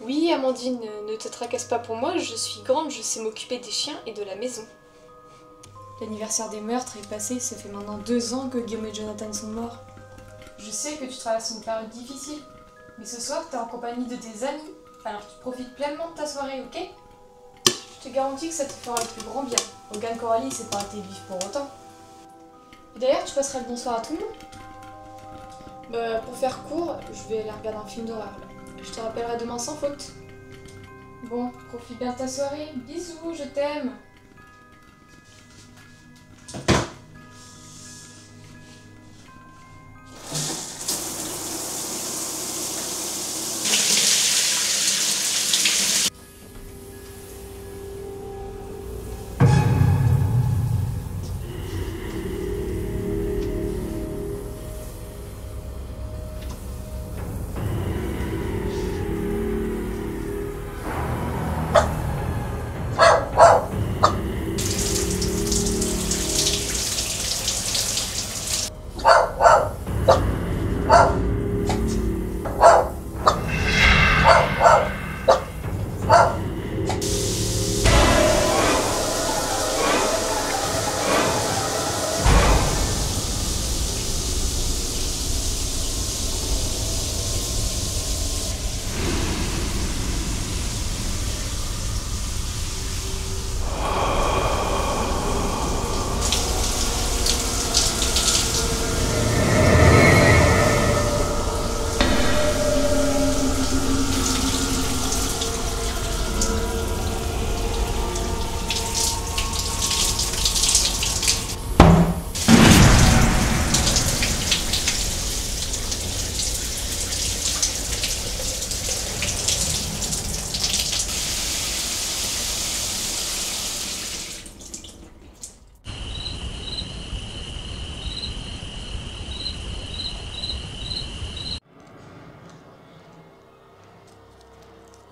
Oui, Amandine, ne te tracasse pas pour moi, je suis grande, je sais m'occuper des chiens et de la maison. L'anniversaire des meurtres est passé, ça fait maintenant 2 ans que Guillaume et Jonathan sont morts. Je sais que tu traverses une période difficile, mais ce soir t'es en compagnie de tes amis, alors tu profites pleinement de ta soirée, ok? Je te garantis que ça te fera le plus grand bien. Morgane Coralie s'est pas arrêtée vivre pour autant. Et d'ailleurs, tu passeras le bonsoir à tout le monde? Bah, pour faire court, je vais aller regarder un film d'horreur. Je te rappellerai demain sans faute. Bon, profite bien de ta soirée. Bisous, je t'aime.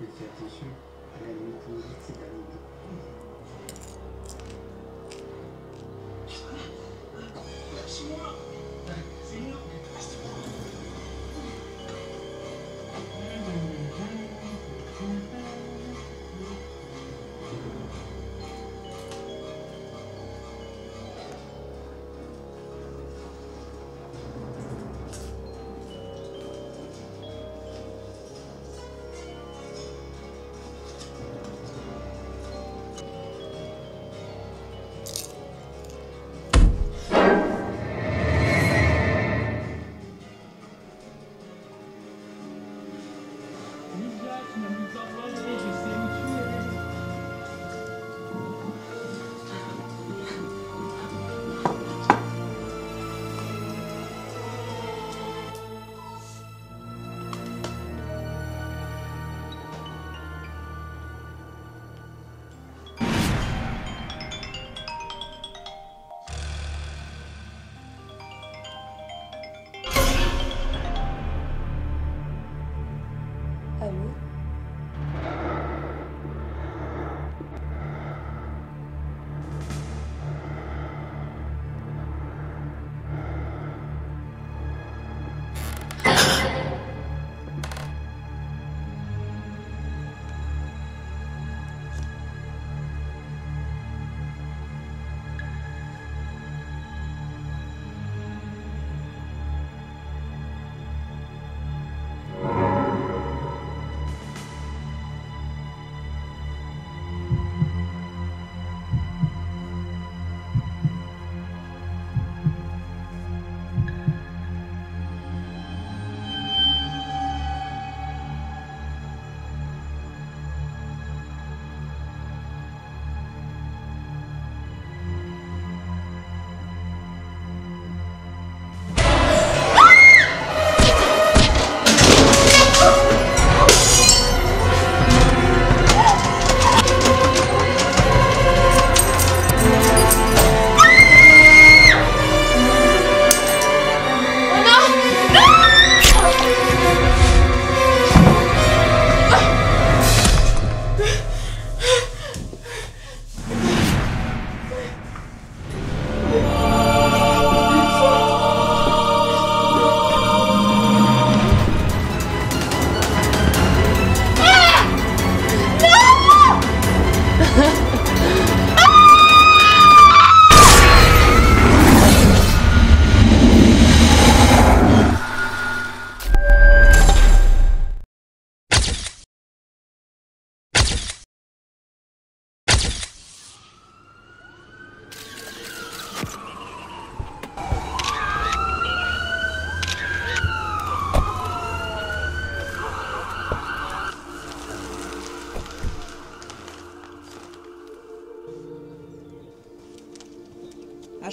Et fais attention à la limite c'est pas limite. Lâche-moi! C'est moi! Allô?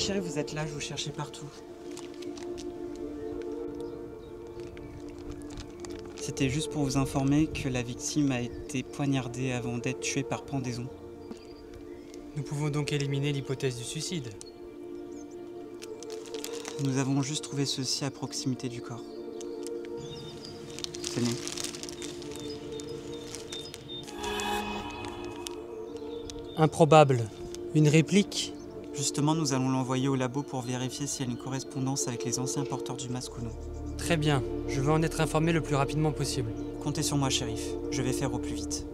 shérif, vous êtes là, je vous cherchais partout. C'était juste pour vous informer que la victime a été poignardée avant d'être tuée par pendaison. Nous pouvons donc éliminer l'hypothèse du suicide. Nous avons juste trouvé ceci à proximité du corps. Tenez. Improbable. Une réplique? Justement, nous allons l'envoyer au labo pour vérifier s'il y a une correspondance avec les anciens porteurs du masque ou non. Très bien. Je veux en être informé le plus rapidement possible. Comptez sur moi, shérif. Je vais faire au plus vite.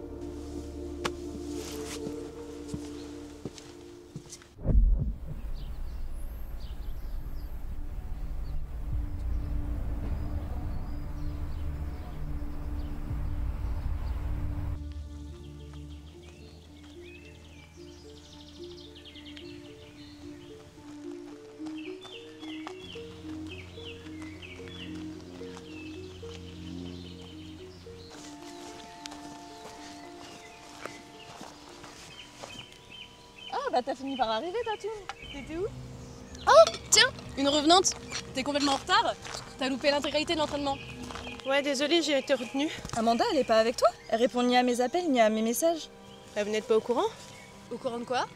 Bah t'as fini par arriver, Tatoune. T'étais où? Oh, tiens, une revenante. T'es complètement en retard. T'as loupé l'intégralité de l'entraînement. Ouais, désolée, j'ai été retenue. Amanda, elle est pas avec toi? Elle répond ni à mes appels ni à mes messages. Bah, vous n'êtes pas au courant? Au courant de quoi?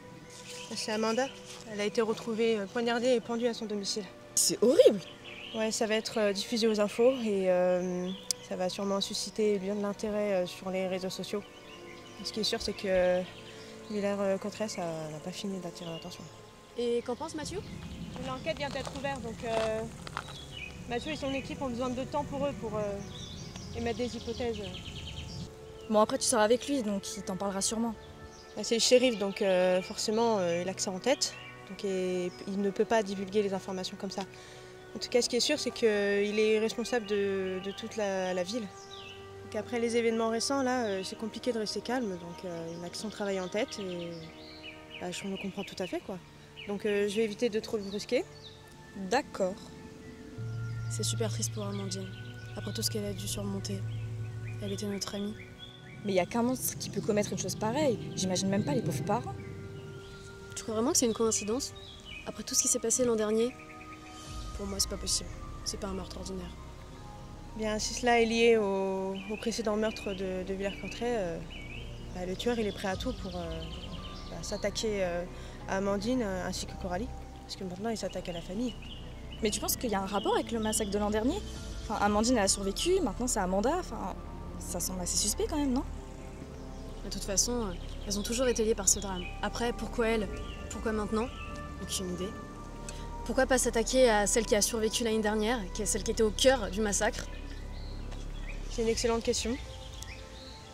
C'est Amanda. Elle a été retrouvée poignardée et pendue à son domicile. C'est horrible. Ouais, ça va être diffusé aux infos et ça va sûrement susciter bien de l'intérêt sur les réseaux sociaux. Ce qui est sûr, c'est que Villers Cotterêts, ça n'a pas fini d'attirer l'attention. Et qu'en pense Mathieu? L'enquête vient d'être ouverte, donc Mathieu et son équipe ont besoin de temps pour eux pour émettre des hypothèses. Bon, après, tu seras avec lui, donc il t'en parlera sûrement. Bah, c'est le shérif, donc forcément, il a que ça en tête. Donc, il ne peut pas divulguer les informations comme ça. En tout cas, ce qui est sûr, c'est qu'il est responsable de toute la ville. Donc après les événements récents, là, c'est compliqué de rester calme. Donc il n'a que son travail en tête et bah, je le comprends tout à fait, quoi. Donc je vais éviter de trop le brusquer. D'accord. C'est super triste pour Amandine. Après tout ce qu'elle a dû surmonter. Elle était notre amie. Mais il y a qu'un monstre qui peut commettre une chose pareille. J'imagine même pas les pauvres parents. Tu crois vraiment que c'est une coïncidence? Après tout ce qui s'est passé l'an dernier? Pour moi, c'est pas possible. C'est pas un meurtre ordinaire. Bien, si cela est lié au précédent meurtre de Villers Cotterêts, bah, le tueur il est prêt à tout pour s'attaquer à Amandine ainsi que Coralie. Parce que maintenant il s'attaque à la famille. Mais tu penses qu'il y a un rapport avec le massacre de l'an dernier? Enfin, Amandine elle a survécu, maintenant c'est Amanda. Enfin, ça semble assez suspect quand même, non? De toute façon, elles ont toujours été liées par ce drame. Après, pourquoi elle? Pourquoi maintenant? Aucune idée. Pourquoi pas s'attaquer à celle qui a survécu l'année dernière, qui est celle qui était au cœur du massacre? C'est une excellente question.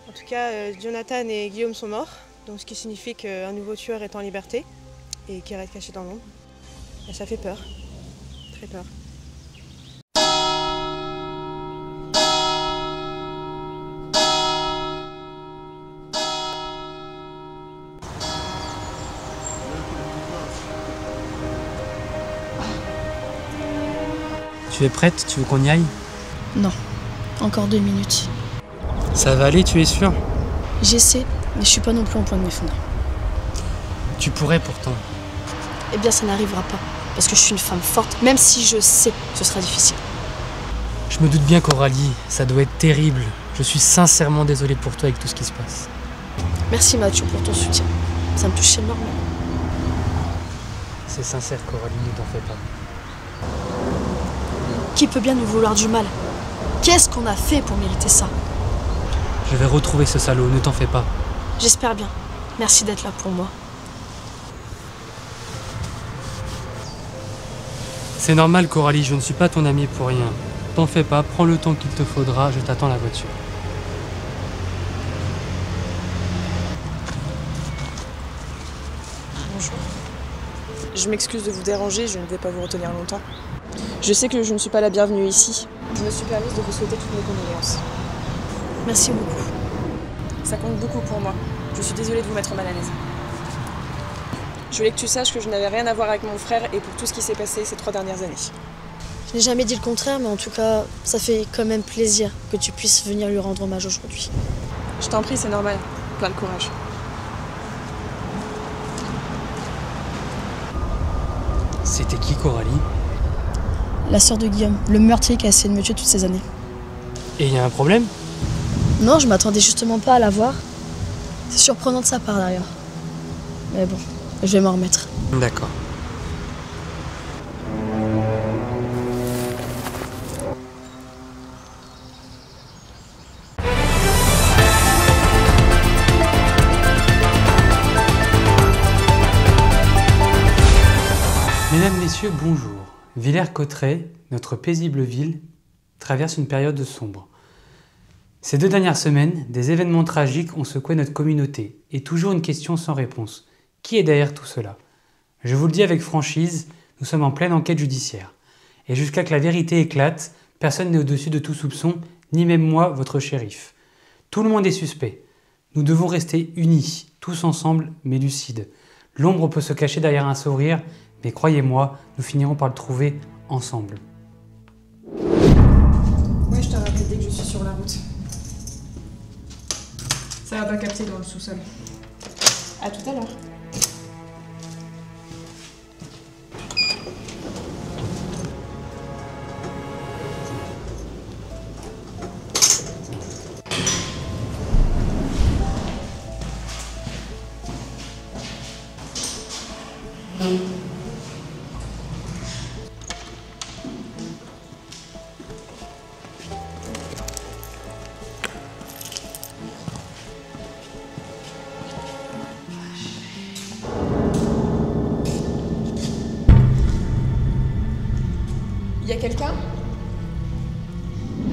En tout cas, Jonathan et Guillaume sont morts, donc ce qui signifie qu'un nouveau tueur est en liberté et qui reste caché dans l'ombre. Et ça fait peur, très peur. Tu es prête? Tu veux qu'on y aille? Non, encore 2 minutes. Ça va aller, tu es sûre? J'essaie, mais je suis pas non plus en point de m'effondrer. Tu pourrais pourtant. Eh bien, ça n'arrivera pas, parce que je suis une femme forte, même si je sais que ce sera difficile. Je me doute bien, Coralie, ça doit être terrible. Je suis sincèrement désolée pour toi avec tout ce qui se passe. Merci Mathieu pour ton soutien. Ça me touche énormément. C'est sincère, Coralie, ne t'en fais pas. Qui peut bien nous vouloir du mal? Qu'est-ce qu'on a fait pour mériter ça? Je vais retrouver ce salaud, ne t'en fais pas. J'espère bien. Merci d'être là pour moi. C'est normal, Coralie, je ne suis pas ton amie pour rien. T'en fais pas, prends le temps qu'il te faudra, je t'attends à la voiture. Bonjour. Je m'excuse de vous déranger, je ne vais pas vous retenir longtemps. Je sais que je ne suis pas la bienvenue ici. Je me suis permise de vous souhaiter toutes mes condoléances. Merci beaucoup. Ça compte beaucoup pour moi. Je suis désolée de vous mettre mal à l'aise. Je voulais que tu saches que je n'avais rien à voir avec mon frère et pour tout ce qui s'est passé ces 3 dernières années. Je n'ai jamais dit le contraire, mais en tout cas, ça fait quand même plaisir que tu puisses venir lui rendre hommage aujourd'hui. Je t'en prie, c'est normal. Plein de courage. C'était qui, Coralie? La sœur de Guillaume, le meurtrier qui a essayé de me tuer toutes ces années. Et il y a un problème? Non, je m'attendais justement pas à la voir. C'est surprenant de sa part d'ailleurs. Mais bon, je vais m'en remettre. D'accord. Mesdames, Messieurs, bonjour. Villers-Cotterêts, notre paisible ville, traverse une période sombre. Ces 2 dernières semaines, des événements tragiques ont secoué notre communauté, et toujours une question sans réponse. Qui est derrière tout cela? Je vous le dis avec franchise, nous sommes en pleine enquête judiciaire. Et jusqu'à que la vérité éclate, personne n'est au-dessus de tout soupçon, ni même moi, votre shérif. Tout le monde est suspect. Nous devons rester unis, tous ensemble, mais lucides. L'ombre peut se cacher derrière un sourire, mais croyez-moi, nous finirons par le trouver ensemble. Ouais, je te rappelle dès que je suis sur la route. Ça va pas capter dans le sous-sol. À tout à l'heure. Y a quelqu'un?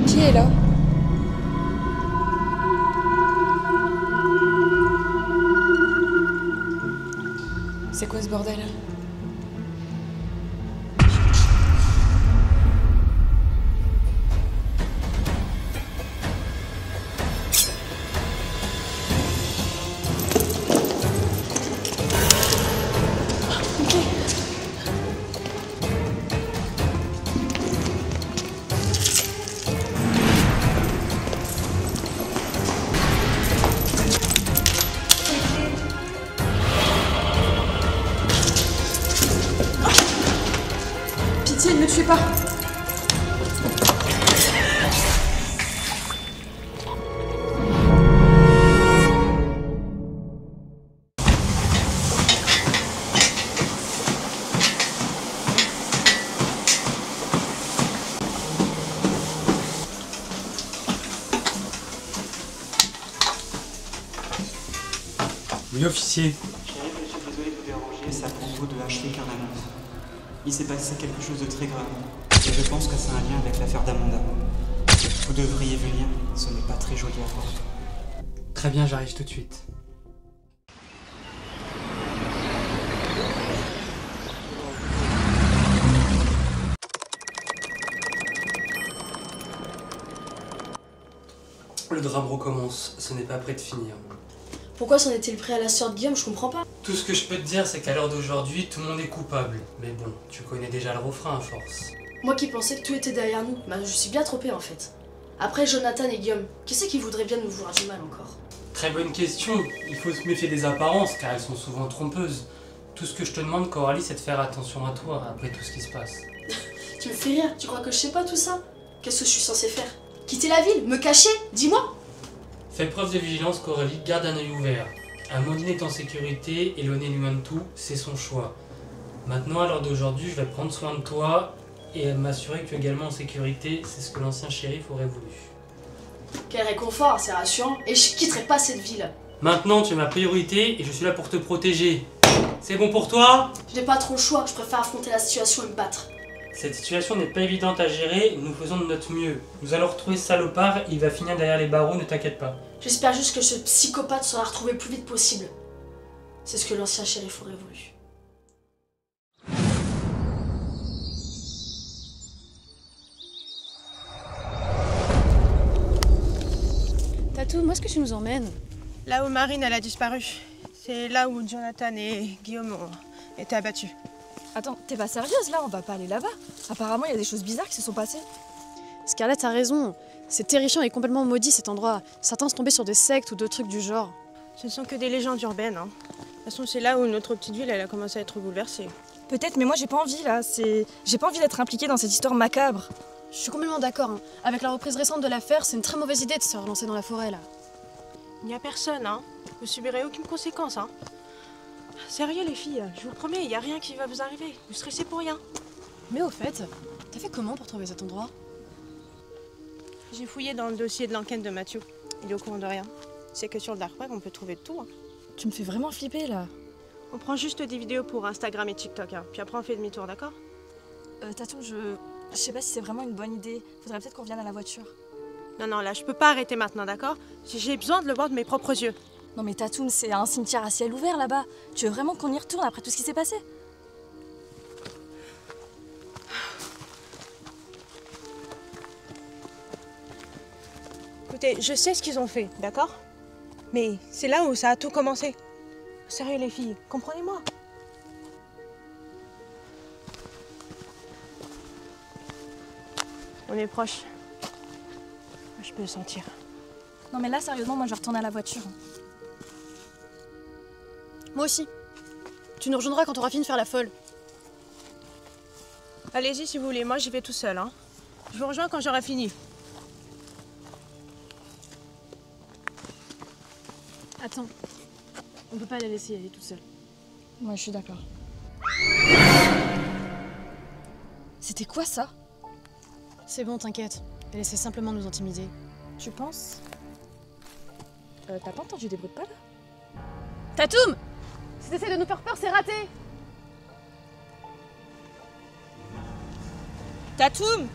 Qui est là? C'est quoi ce bordel? Pitié, ne me tuez pas! Oui, officier. Shérif, je suis désolé de vous déranger, c'est à propos de Ashley Carnanos. Il s'est passé quelque chose de très grave, et je pense que c'est un lien avec l'affaire d'Amanda. Vous devriez venir, ce n'est pas très joli à voir. Très bien, j'arrive tout de suite. Le drame recommence, ce n'est pas près de finir. Pourquoi s'en est-il pris à la sœur de Guillaume? Je comprends pas. Tout ce que je peux te dire, c'est qu'à l'heure d'aujourd'hui, tout le monde est coupable. Mais bon, tu connais déjà le refrain à force. Moi qui pensais que tout était derrière nous, bah je suis bien trompée en fait. Après Jonathan et Guillaume, qui c'est qui voudrait bien nous voir du mal encore? Très bonne question. Il faut se méfier des apparences, car elles sont souvent trompeuses. Tout ce que je te demande, Coralie, c'est de faire attention à toi, après tout ce qui se passe. Tu me fais rire, tu crois que je sais pas tout ça? Qu'est-ce que je suis censée faire? Quitter la ville? Me cacher? Dis-moi! Fais preuve de vigilance, Coralie, garde un œil ouvert. Amandine est en sécurité et Léonie lui de tout, c'est son choix. Maintenant, à l'heure d'aujourd'hui, je vais prendre soin de toi et m'assurer que tu es également en sécurité, c'est ce que l'ancien shérif aurait voulu. Quel réconfort, c'est rassurant, et je quitterai pas cette ville. Maintenant, tu es ma priorité et je suis là pour te protéger. C'est bon pour toi? Je n'ai pas trop le choix, je préfère affronter la situation et me battre. Cette situation n'est pas évidente à gérer, nous faisons de notre mieux. Nous allons retrouver ce salopard, il va finir derrière les barreaux, ne t'inquiète pas. J'espère juste que ce psychopathe sera retrouvé le plus vite possible. C'est ce que l'ancien shérif aurait voulu. Tatou, où est-ce que tu nous emmènes? Là où Marine elle a disparu. C'est là où Jonathan et Guillaume ont été abattus. Attends, t'es pas sérieuse là? On va pas aller là-bas. Apparemment, il y a des choses bizarres qui se sont passées. Scarlett a raison. C'est terrifiant et complètement maudit cet endroit. Certains sont tombés sur des sectes ou d'autres trucs du genre. Ce ne sont que des légendes urbaines. Hein. De toute façon, c'est là où notre petite ville elle a commencé à être bouleversée. Peut-être, mais moi j'ai pas envie là. J'ai pas envie d'être impliquée dans cette histoire macabre. Je suis complètement d'accord. Hein. Avec la reprise récente de l'affaire, c'est une très mauvaise idée de se relancer dans la forêt, là. Il n'y a personne, hein. Vous subirez aucune conséquence, hein. Sérieux, les filles, je vous promets, il n'y a rien qui va vous arriver. Vous stressez pour rien. Mais au fait, t'as fait comment pour trouver cet endroit? J'ai fouillé dans le dossier de l'enquête de Mathieu. Il est au courant de rien. C'est que sur le dark web, on peut trouver de tout. Hein. Tu me fais vraiment flipper là. On prend juste des vidéos pour Instagram et TikTok, hein. Puis après on fait demi-tour, d'accord? Tatoum, je sais pas si c'est vraiment une bonne idée. Faudrait peut-être qu'on revienne à la voiture. Non, non, là, je peux pas arrêter maintenant, d'accord? J'ai besoin de le voir de mes propres yeux. Non mais Tatoum, c'est un cimetière à ciel ouvert là-bas. Tu veux vraiment qu'on y retourne après tout ce qui s'est passé? Écoutez, je sais ce qu'ils ont fait, d'accord? Mais c'est là où ça a tout commencé. Sérieux, les filles, comprenez-moi. On est proche. Je peux le sentir. Non mais là, sérieusement, moi je retourne à la voiture. Moi aussi. Tu nous rejoindras quand t'auras fini de faire la folle. Allez-y si vous voulez, moi j'y vais tout seul. Hein. Je vous rejoins quand j'aurai fini. Attends. On peut pas la laisser y aller toute seule. Moi je suis d'accord. C'était quoi ça? C'est bon, t'inquiète. Elle essaie simplement de nous intimider. Tu penses? T'as pas entendu des bruits de pas là? Tatoum! Si t'essaies de nous faire peur, c'est raté! Tatoum!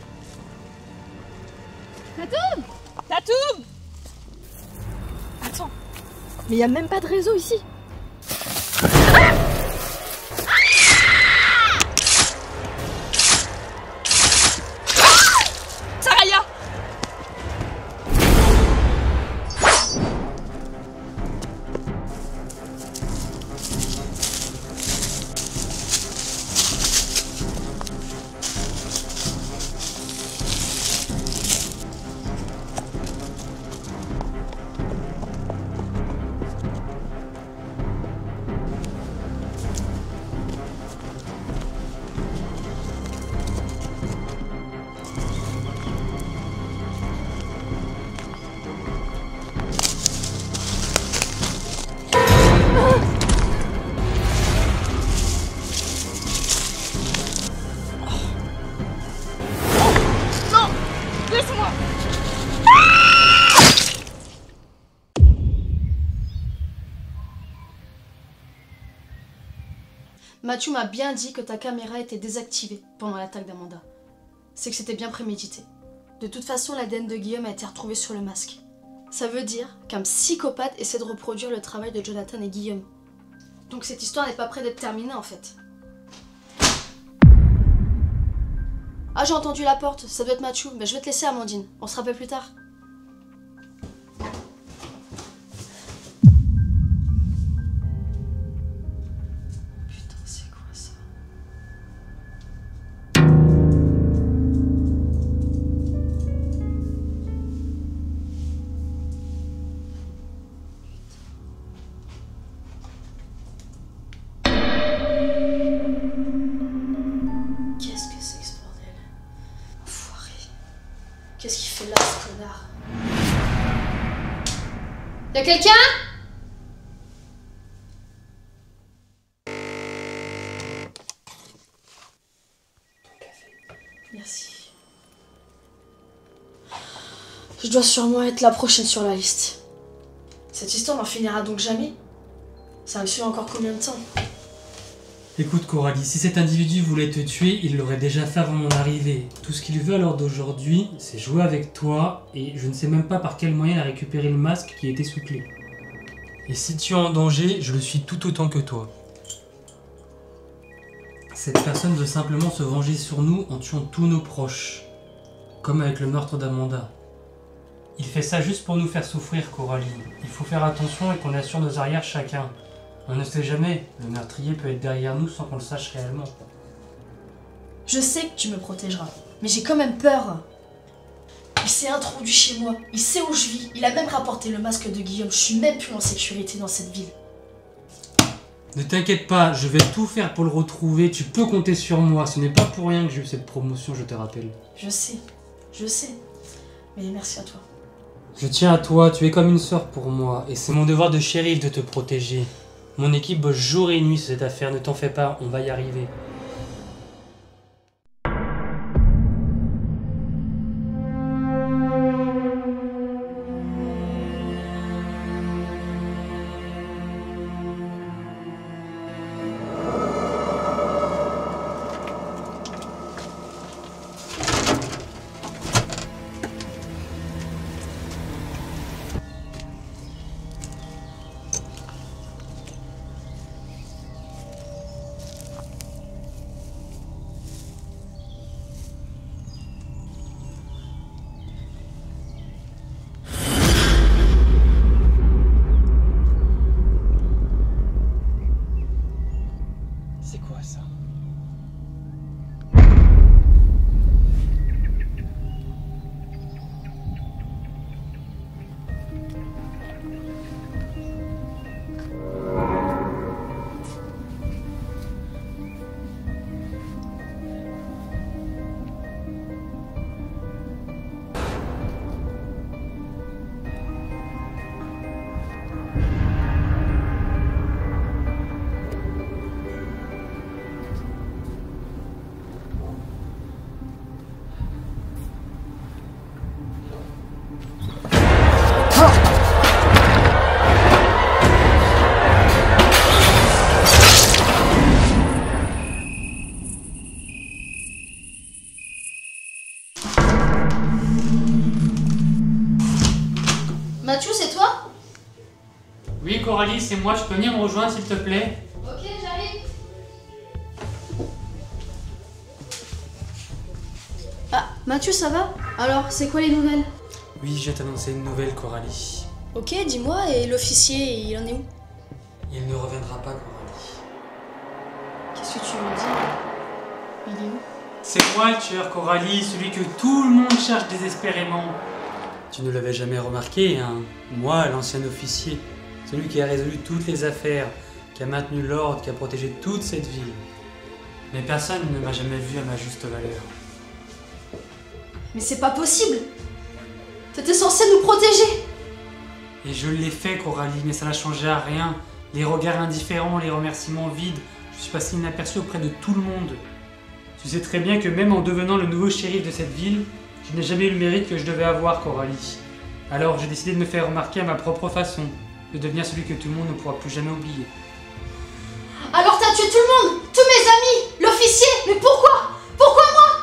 Tatoum! Tatoum! Attends, mais y a même pas de réseau ici. Saraya! Mathieu m'a bien dit que ta caméra était désactivée pendant l'attaque d'Amanda. C'est que c'était bien prémédité. De toute façon, l'ADN de Guillaume a été retrouvé sur le masque. Ça veut dire qu'un psychopathe essaie de reproduire le travail de Jonathan et Guillaume. Donc cette histoire n'est pas près d'être terminée en fait. Ah, j'ai entendu la porte, ça doit être Mathieu. Ben, je vais te laisser, Amandine. On se rappelle plus tard. Qu'est-ce qu'il fait là, ce connard? Y'a quelqu'un? Merci. Je dois sûrement être la prochaine sur la liste. Cette histoire n'en finira donc jamais? Ça me suit encore combien de temps? Écoute Coralie, si cet individu voulait te tuer, il l'aurait déjà fait avant mon arrivée. Tout ce qu'il veut à l'heure d'aujourd'hui, c'est jouer avec toi, et je ne sais même pas par quel moyen il a récupéré le masque qui était sous clé. Et si tu es en danger, je le suis tout autant que toi. Cette personne veut simplement se venger sur nous en tuant tous nos proches. Comme avec le meurtre d'Amanda. Il fait ça juste pour nous faire souffrir, Coralie. Il faut faire attention et qu'on assure nos arrières chacun. On ne sait jamais, le meurtrier peut être derrière nous sans qu'on le sache réellement. Je sais que tu me protégeras, mais j'ai quand même peur. Il s'est introduit chez moi, il sait où je vis, il a même rapporté le masque de Guillaume. Je suis même plus en sécurité dans cette ville. Ne t'inquiète pas, je vais tout faire pour le retrouver. Tu peux compter sur moi. Ce n'est pas pour rien que j'ai eu cette promotion, je te rappelle. Je sais. Mais merci à toi. Je tiens à toi, tu es comme une sœur pour moi. Et c'est mon devoir de shérif de te protéger. Mon équipe bosse jour et nuit sur cette affaire, ne t'en fais pas, on va y arriver. C'est quoi ça? Mathieu, c'est toi? Oui, Coralie, c'est moi, je peux venir me rejoindre s'il te plaît? Ok, j'arrive. Ah, Mathieu, ça va? Alors, c'est quoi les nouvelles? Oui, je vais t'annoncer une nouvelle, Coralie. Ok, dis-moi, et l'officier, il en est où? Il ne reviendra pas, Coralie. Qu'est-ce que tu veux dire? Il est où? C'est moi le tueur, Coralie, celui que tout le monde cherche désespérément. Tu ne l'avais jamais remarqué, hein? Moi, l'ancien officier, celui qui a résolu toutes les affaires, qui a maintenu l'ordre, qui a protégé toute cette ville. Mais personne ne m'a jamais vu à ma juste valeur. Mais c'est pas possible! T'étais censé nous protéger! Et je l'ai fait, Coralie, mais ça n'a changé à rien. Les regards indifférents, les remerciements vides, je suis passé inaperçu auprès de tout le monde. Tu sais très bien que même en devenant le nouveau shérif de cette ville, je n'ai jamais eu le mérite que je devais avoir, Coralie. Alors j'ai décidé de me faire remarquer à ma propre façon, de devenir celui que tout le monde ne pourra plus jamais oublier. Alors t'as tué tout le monde! Tous mes amis! L'officier! Mais pourquoi? Pourquoi moi?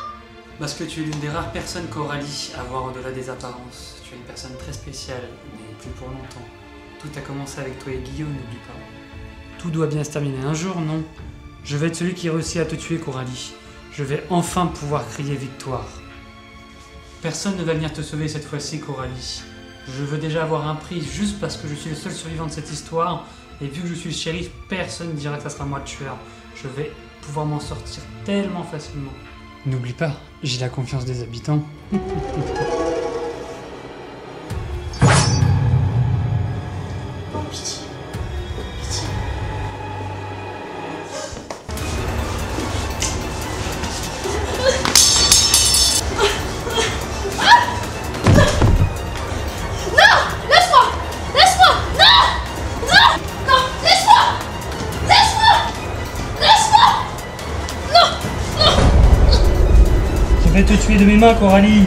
Parce que tu es l'une des rares personnes, Coralie, à voir au-delà des apparences. Tu es une personne très spéciale, mais plus pour longtemps. Tout a commencé avec toi et Guillaume, n'oublie pas. Tout doit bien se terminer un jour, non? Je vais être celui qui réussit à te tuer, Coralie. Je vais enfin pouvoir crier victoire. Personne ne va venir te sauver cette fois-ci, Coralie. Je veux déjà avoir un prix juste parce que je suis le seul survivant de cette histoire. Et vu que je suis le shérif, personne ne dira que ça sera moi le tueur. Je vais pouvoir m'en sortir tellement facilement. N'oublie pas, j'ai la confiance des habitants. Oh, pitié. Pitié. Je vais te tuer de mes mains, Coralie.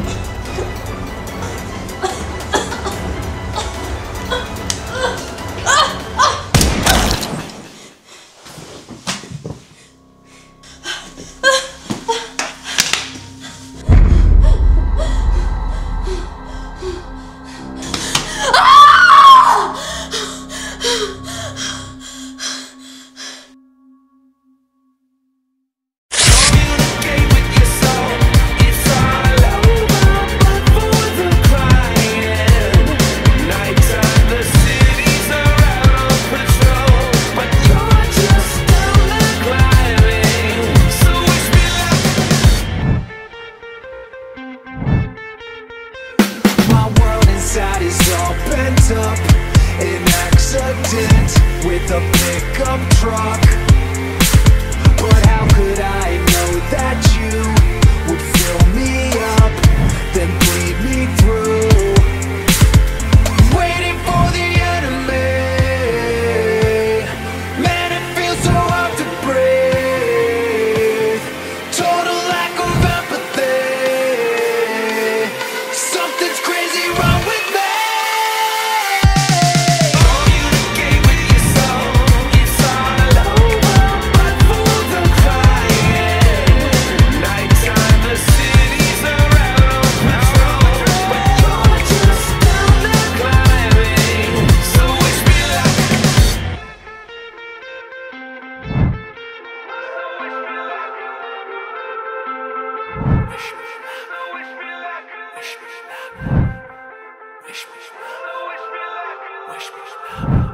Krishna.